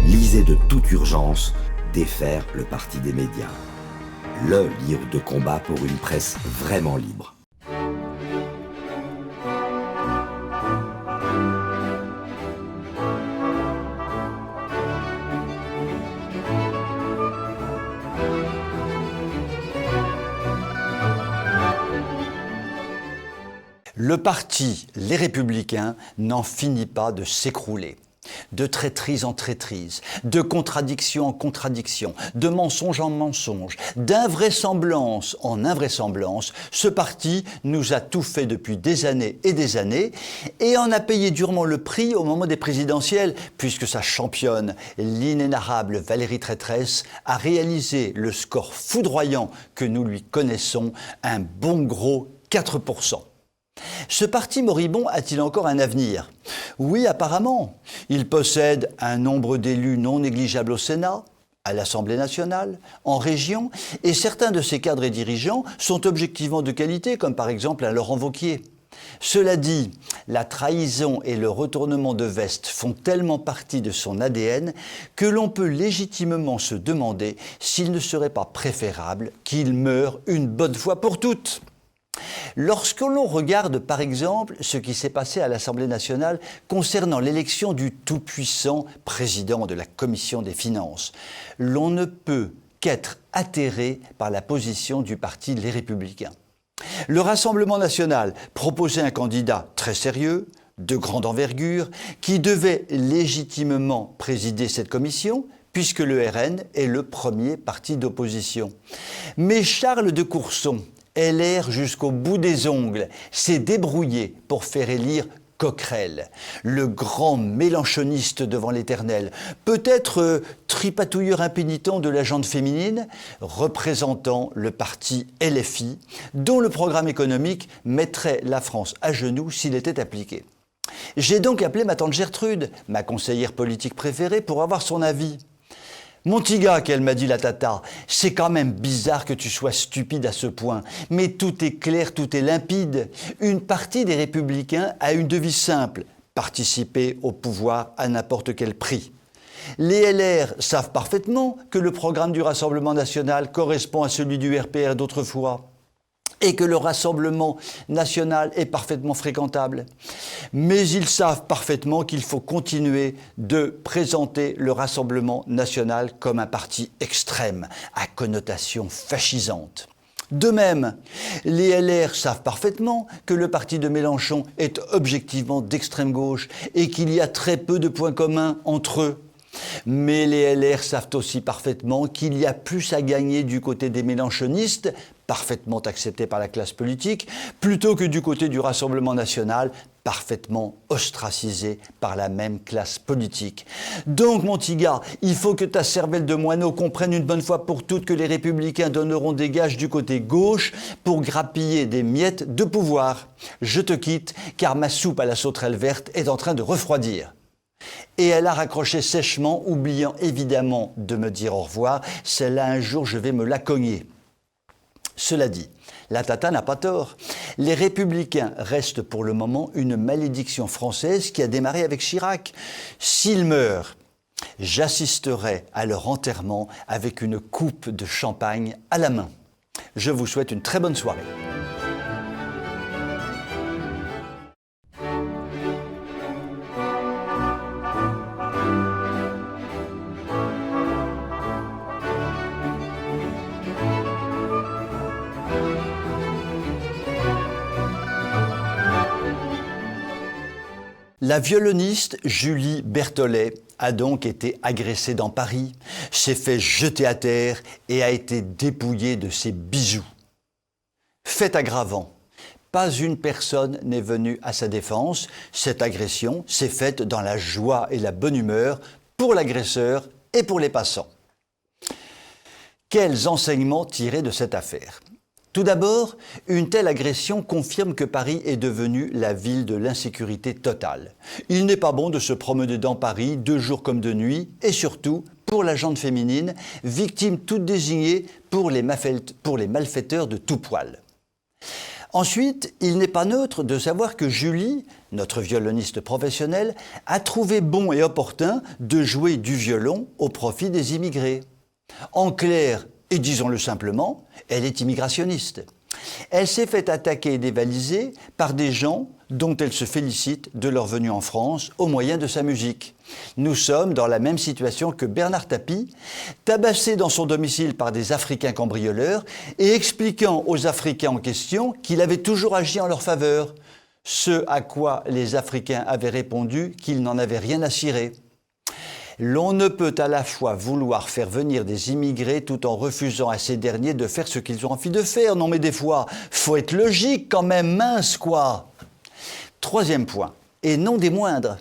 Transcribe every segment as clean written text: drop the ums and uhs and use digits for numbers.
lisez de toute urgence Défaire le parti des médias. Le livre de combat pour une presse vraiment libre. Le parti Les Républicains n'en finit pas de s'écrouler. De traîtrise en traîtrise, de contradiction en contradiction, de mensonge en mensonge, d'invraisemblance en invraisemblance, ce parti nous a tout fait depuis des années et en a payé durement le prix au moment des présidentielles puisque sa championne, l'inénarrable Valérie Pécresse, a réalisé le score foudroyant que nous lui connaissons, un bon gros 4%. Ce parti moribond a-t-il encore un avenir? Oui, apparemment. Il possède un nombre d'élus non négligeable au Sénat, à l'Assemblée nationale, en région, et certains de ses cadres et dirigeants sont objectivement de qualité, comme par exemple un Laurent Wauquiez. Cela dit, la trahison et le retournement de veste font tellement partie de son ADN que l'on peut légitimement se demander s'il ne serait pas préférable qu'il meure une bonne fois pour toutes. Lorsque l'on regarde par exemple ce qui s'est passé à l'Assemblée nationale concernant l'élection du tout-puissant président de la Commission des finances, l'on ne peut qu'être atterré par la position du parti Les Républicains. Le Rassemblement national proposait un candidat très sérieux, de grande envergure, qui devait légitimement présider cette commission, puisque le RN est le premier parti d'opposition. Mais Charles de Courson, LR jusqu'au bout des ongles, s'est débrouillé pour faire élire Coquerel, le grand mélenchoniste devant l'éternel, peut-être tripatouilleur impénitent de la gente féminine, représentant le parti LFI, dont le programme économique mettrait la France à genoux s'il était appliqué. J'ai donc appelé ma tante Gertrude, ma conseillère politique préférée, pour avoir son avis. Mon petit gars, qu'elle m'a dit la tata, c'est quand même bizarre que tu sois stupide à ce point. Mais tout est clair, tout est limpide. Une partie des Républicains a une devise simple, participer au pouvoir à n'importe quel prix. Les LR savent parfaitement que le programme du Rassemblement national correspond à celui du RPR d'autrefois et que le Rassemblement national est parfaitement fréquentable. Mais ils savent parfaitement qu'il faut continuer de présenter le Rassemblement national comme un parti extrême, à connotation fascisante. De même, les LR savent parfaitement que le parti de Mélenchon est objectivement d'extrême gauche et qu'il y a très peu de points communs entre eux. Mais les LR savent aussi parfaitement qu'il y a plus à gagner du côté des mélenchonistes, parfaitement acceptés par la classe politique, plutôt que du côté du Rassemblement national, parfaitement ostracisé par la même classe politique. Donc, mon petit gars, il faut que ta cervelle de moineau comprenne une bonne fois pour toutes que les Républicains donneront des gages du côté gauche pour grappiller des miettes de pouvoir. Je te quitte, car ma soupe à la sauterelle verte est en train de refroidir. Et elle a raccroché sèchement, oubliant évidemment de me dire au revoir. Celle-là, un jour, je vais me la cogner. Cela dit, la tata n'a pas tort. Les Républicains restent pour le moment une malédiction française qui a démarré avec Chirac. S'ils meurent, j'assisterai à leur enterrement avec une coupe de champagne à la main. Je vous souhaite une très bonne soirée. La violoniste Julie Berthollet a donc été agressée dans Paris, s'est fait jeter à terre et a été dépouillée de ses bijoux. Fait aggravant, pas une personne n'est venue à sa défense. Cette agression s'est faite dans la joie et la bonne humeur pour l'agresseur et pour les passants. Quels enseignements tirer de cette affaire ? Tout d'abord, une telle agression confirme que Paris est devenu la ville de l'insécurité totale. Il n'est pas bon de se promener dans Paris de jour comme de nuit, et surtout pour la gente féminine, victime toute désignée pour les malfaiteurs de tout poil. Ensuite, il n'est pas neutre de savoir que Julie notre violoniste professionnel, a trouvé bon et opportun de jouer du violon au profit des immigrés. En clair, et disons-le simplement, elle est immigrationniste. Elle s'est fait attaquer et dévaliser par des gens dont elle se félicite de leur venue en France au moyen de sa musique. Nous sommes dans la même situation que Bernard Tapie, tabassé dans son domicile par des Africains cambrioleurs et expliquant aux Africains en question qu'il avait toujours agi en leur faveur, ce à quoi les Africains avaient répondu qu'ils n'en avaient rien à cirer. L'on ne peut à la fois vouloir faire venir des immigrés tout en refusant à ces derniers de faire ce qu'ils ont envie de faire. Non mais des fois, faut être logique quand même, mince quoi. Troisième point, et non des moindres,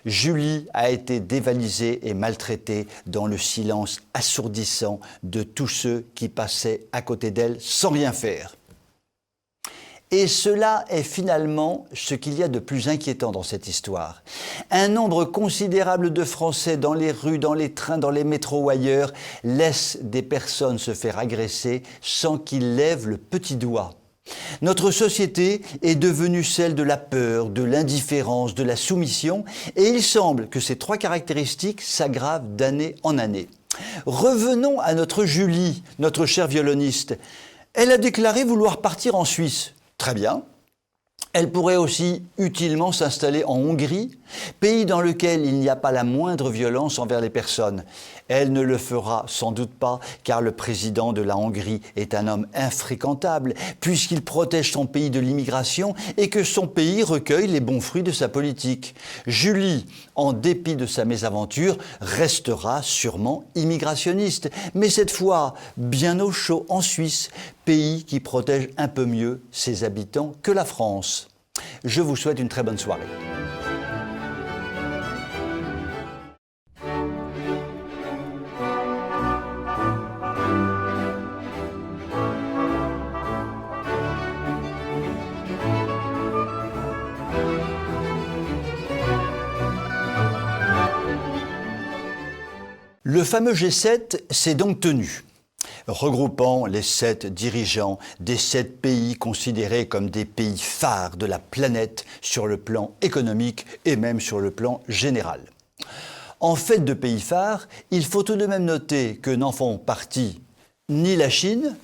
Julie a été dévalisée et maltraitée dans le silence assourdissant de tous ceux qui passaient à côté d'elle sans rien faire. Et cela est finalement ce qu'il y a de plus inquiétant dans cette histoire. Un nombre considérable de Français dans les rues, dans les trains, dans les métros ou ailleurs laissent des personnes se faire agresser sans qu'ils lèvent le petit doigt. Notre société est devenue celle de la peur, de l'indifférence, de la soumission, et il semble que ces trois caractéristiques s'aggravent d'année en année. Revenons à notre Julie, notre chère violoniste. Elle a déclaré vouloir partir en Suisse. Très bien. Elle pourrait aussi utilement s'installer en Hongrie, pays dans lequel il n'y a pas la moindre violence envers les personnes. Elle ne le fera sans doute pas, car le président de la Hongrie est un homme infréquentable, puisqu'il protège son pays de l'immigration et que son pays recueille les bons fruits de sa politique. Julie, en dépit de sa mésaventure, restera sûrement immigrationniste, mais cette fois bien au chaud en Suisse, pays qui protège un peu mieux ses habitants que la France. Je vous souhaite une très bonne soirée. Le fameux G7 s'est donc tenu, regroupant les 7 dirigeants des 7 pays considérés comme des pays phares de la planète sur le plan économique et même sur le plan général. En fait de pays phares, il faut tout de même noter que n'en font partie ni la Chine,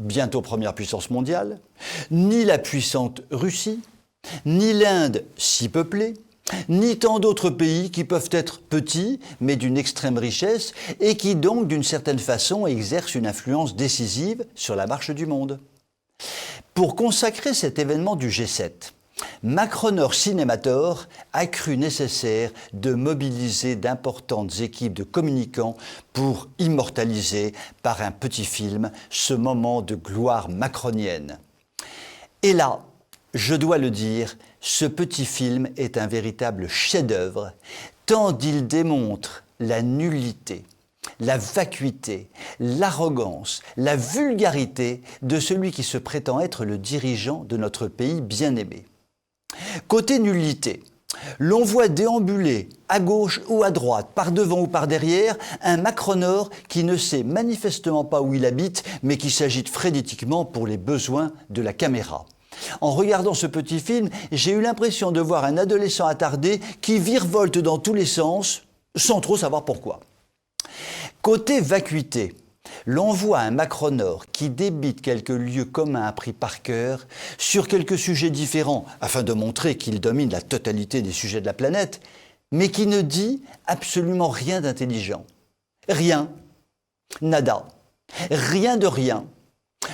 bientôt première puissance mondiale, ni la puissante Russie, ni l'Inde si peuplée, ni tant d'autres pays qui peuvent être petits, mais d'une extrême richesse, et qui donc, d'une certaine façon, exercent une influence décisive sur la marche du monde. Pour consacrer cet événement du G7, Macronor Cinémator a cru nécessaire de mobiliser d'importantes équipes de communicants pour immortaliser, par un petit film, ce moment de gloire macronienne. Et là, je dois le dire, ce petit film est un véritable chef-d'œuvre, tant il démontre la nullité, la vacuité, l'arrogance, la vulgarité de celui qui se prétend être le dirigeant de notre pays bien-aimé. Côté nullité, l'on voit déambuler à gauche ou à droite, par devant ou par derrière, un Macronor qui ne sait manifestement pas où il habite, mais qui s'agite frénétiquement pour les besoins de la caméra. En regardant ce petit film, j'ai eu l'impression de voir un adolescent attardé qui virevolte dans tous les sens, sans trop savoir pourquoi. Côté vacuité, l'on voit un Macronor qui débite quelques lieux communs appris par cœur sur quelques sujets différents, afin de montrer qu'il domine la totalité des sujets de la planète, mais qui ne dit absolument rien d'intelligent. Rien. Nada. Rien de rien.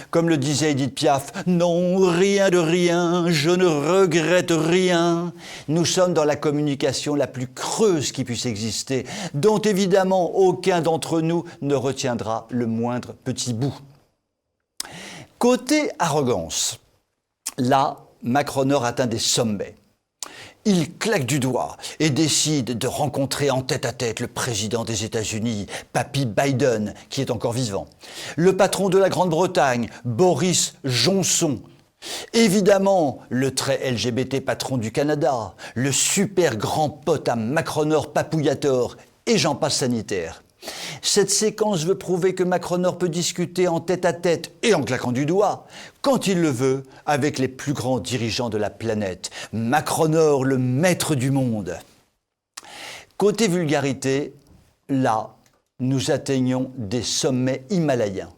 Comme le disait Édith Piaf, « Non, rien de rien, je ne regrette rien ». Nous sommes dans la communication la plus creuse qui puisse exister, dont évidemment aucun d'entre nous ne retiendra le moindre petit bout. Côté arrogance, là, Macronor atteint des sommets. Il claque du doigt et décide de rencontrer en tête-à-tête le président des États-Unis, Papy Biden, qui est encore vivant, le patron de la Grande-Bretagne, Boris Johnson, évidemment le très LGBT patron du Canada, le super grand pote à Macronor Papouillator, et j'en passe sanitaire. Cette séquence veut prouver que Macronor peut discuter en tête-à-tête et en claquant du doigt, quand il le veut, avec les plus grands dirigeants de la planète. Macronor, le maître du monde. Côté vulgarité, là, nous atteignons des sommets himalayens.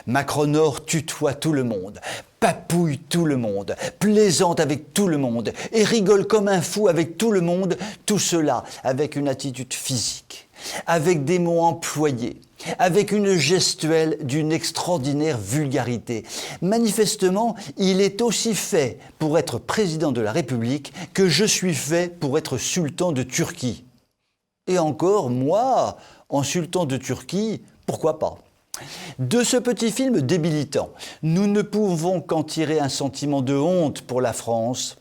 Macronor tutoie tout le monde, papouille tout le monde, plaisante avec tout le monde et rigole comme un fou avec tout le monde, tout cela avec une attitude physique, avec des mots employés, avec une gestuelle d'une extraordinaire vulgarité. Manifestement, il est aussi fait pour être président de la République que je suis fait pour être sultan de Turquie. Et encore, moi, en sultan de Turquie, pourquoi pas ? De ce petit film débilitant, nous ne pouvons qu'en tirer un sentiment de honte pour la France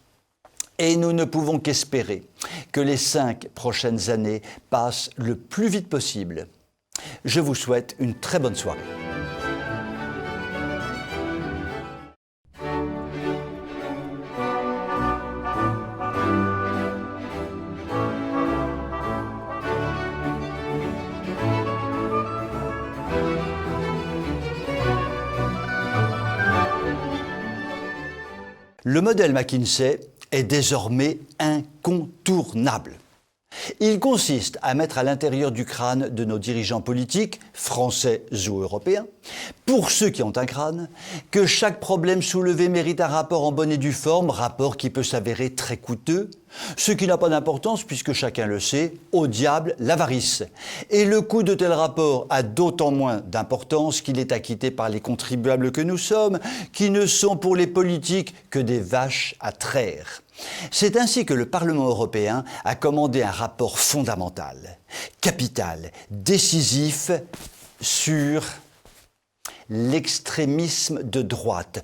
et nous ne pouvons qu'espérer que les 5 prochaines années passent le plus vite possible. Je vous souhaite une très bonne soirée. Le modèle McKinsey est désormais incontournable. Il consiste à mettre à l'intérieur du crâne de nos dirigeants politiques, français ou européens, pour ceux qui ont un crâne, que chaque problème soulevé mérite un rapport en bonne et due forme, rapport qui peut s'avérer très coûteux, ce qui n'a pas d'importance puisque chacun le sait, au diable l'avarice. Et le coût de tel rapport a d'autant moins d'importance qu'il est acquitté par les contribuables que nous sommes, qui ne sont pour les politiques que des vaches à traire. C'est ainsi que le Parlement européen a commandé un rapport fondamental, capital, décisif sur l'extrémisme de droite.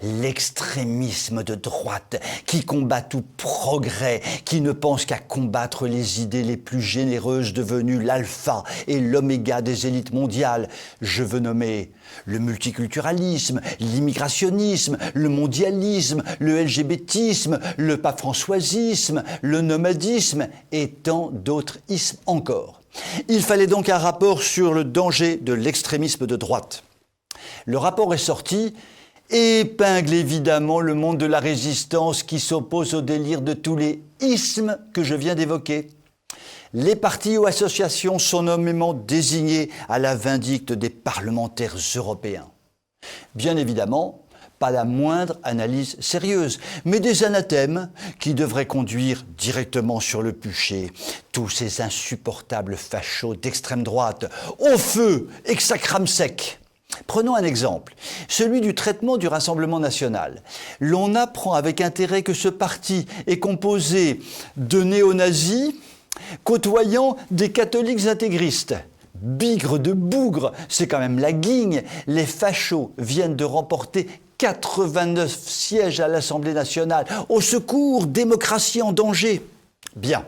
L'extrémisme de droite qui combat tout progrès, qui ne pense qu'à combattre les idées les plus généreuses devenues l'alpha et l'oméga des élites mondiales. Je veux nommer le multiculturalisme, l'immigrationnisme, le mondialisme, le LGBTisme, le papafrançoisisme, le nomadisme et tant d'autres ismes encore. Il fallait donc un rapport sur le danger de l'extrémisme de droite. Le rapport est sorti et épingle évidemment le monde de la résistance qui s'oppose au délire de tous les ismes que je viens d'évoquer. Les partis ou associations sont nommément désignés à la vindicte des parlementaires européens. Bien évidemment, pas la moindre analyse sérieuse, mais des anathèmes qui devraient conduire directement sur le bûcher tous ces insupportables fachos d'extrême droite, au feu et que ça crame sec. Prenons un exemple, celui du traitement du Rassemblement national. L'on apprend avec intérêt que ce parti est composé de néo-nazis côtoyant des catholiques intégristes. Bigre de bougre, c'est quand même la guigne. Les fachos viennent de remporter 89 sièges à l'Assemblée nationale. Au secours, démocratie en danger. Bien.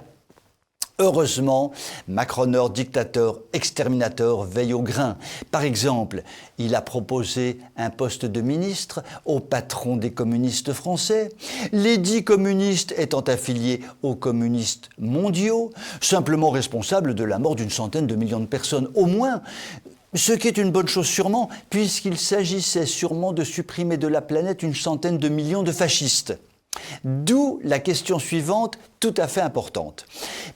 Heureusement, Macronor, dictateur, exterminateur, veille au grain. Par exemple, il a proposé un poste de ministre au patron des communistes français, les 10 communistes étant affiliés aux communistes mondiaux, simplement responsables de la mort d'une centaine de millions de personnes au moins. Ce qui est une bonne chose sûrement, puisqu'il s'agissait sûrement de supprimer de la planète une centaine de millions de fascistes. D'où la question suivante, tout à fait importante.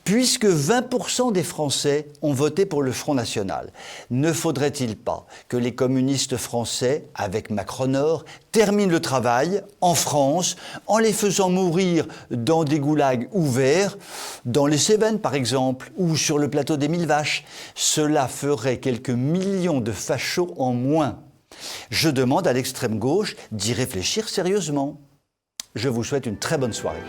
Puisque 20% des Français ont voté pour le Front National, ne faudrait-il pas que les communistes français, avec Macronor, terminent le travail en France en les faisant mourir dans des goulags ouverts, dans les Cévennes par exemple, ou sur le plateau des Mille Vaches? Cela ferait quelques millions de fachos en moins. Je demande à l'extrême gauche d'y réfléchir sérieusement. Je vous souhaite une très bonne soirée.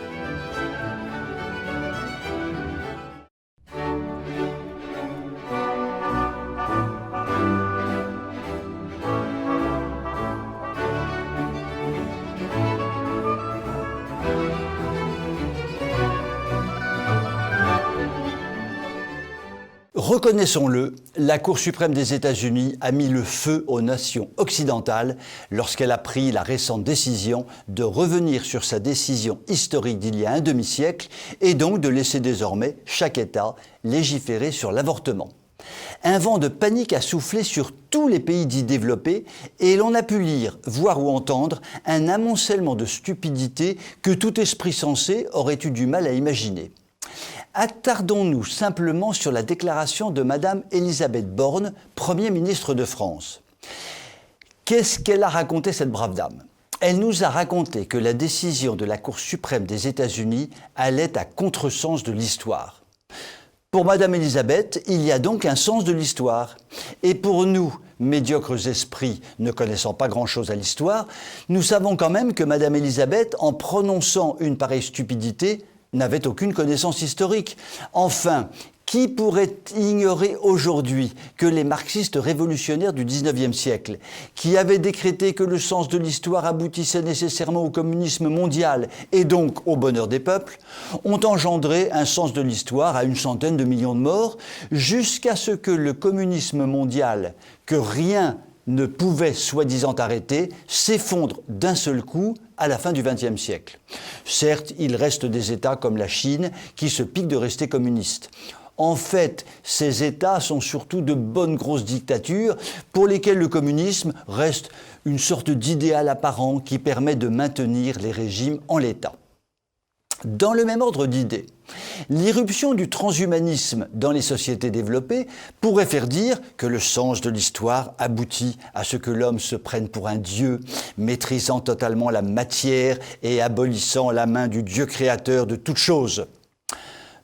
Reconnaissons-le, la Cour suprême des États-Unis a mis le feu aux nations occidentales lorsqu'elle a pris la récente décision de revenir sur sa décision historique d'il y a un demi-siècle et donc de laisser désormais chaque État légiférer sur l'avortement. Un vent de panique a soufflé sur tous les pays dits développés et l'on a pu lire, voir ou entendre un amoncellement de stupidité que tout esprit sensé aurait eu du mal à imaginer. Attardons-nous simplement sur la déclaration de Madame Elisabeth Borne, Premier ministre de France. Qu'est-ce qu'elle a raconté, cette brave dame ? Elle nous a raconté que la décision de la Cour suprême des États-Unis allait à contresens de l'histoire. Pour Madame Elisabeth, il y a donc un sens de l'histoire. Et pour nous, médiocres esprits ne connaissant pas grand-chose à l'histoire, nous savons quand même que Madame Elisabeth, en prononçant une pareille stupidité, n'avait aucune connaissance historique. Enfin, qui pourrait ignorer aujourd'hui que les marxistes révolutionnaires du XIXe siècle, qui avaient décrété que le sens de l'histoire aboutissait nécessairement au communisme mondial et donc au bonheur des peuples, ont engendré un sens de l'histoire à 100 de millions de morts, jusqu'à ce que le communisme mondial, que rien ne pouvait soi-disant arrêter, s'effondre d'un seul coup à la fin du XXe siècle. Certes, il reste des États comme la Chine qui se piquent de rester communistes. En fait, ces États sont surtout de bonnes grosses dictatures pour lesquelles le communisme reste une sorte d'idéal apparent qui permet de maintenir les régimes en l'état. Dans le même ordre d'idées, l'irruption du transhumanisme dans les sociétés développées pourrait faire dire que le sens de l'histoire aboutit à ce que l'homme se prenne pour un dieu, maîtrisant totalement la matière et abolissant la main du Dieu créateur de toutes choses.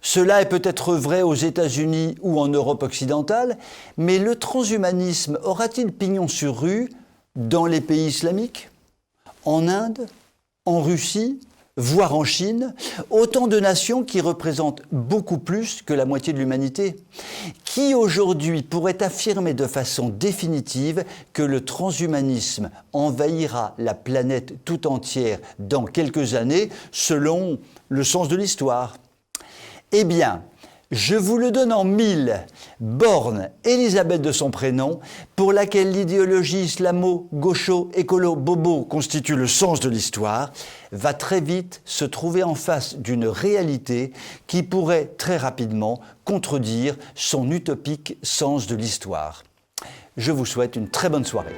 Cela est peut-être vrai aux États-Unis ou en Europe occidentale, mais le transhumanisme aura-t-il pignon sur rue dans les pays islamiques, en Inde, en Russie, voire en Chine, autant de nations qui représentent beaucoup plus que la moitié de l'humanité. Qui aujourd'hui pourrait affirmer de façon définitive que le transhumanisme envahira la planète tout entière dans quelques années, selon le sens de l'histoire ? Eh bien, je vous le donne en 1000, Borne, Elisabeth de son prénom, pour laquelle l'idéologie islamo-gaucho-écolo-bobo constitue le sens de l'histoire, va très vite se trouver en face d'une réalité qui pourrait très rapidement contredire son utopique sens de l'histoire. Je vous souhaite une très bonne soirée.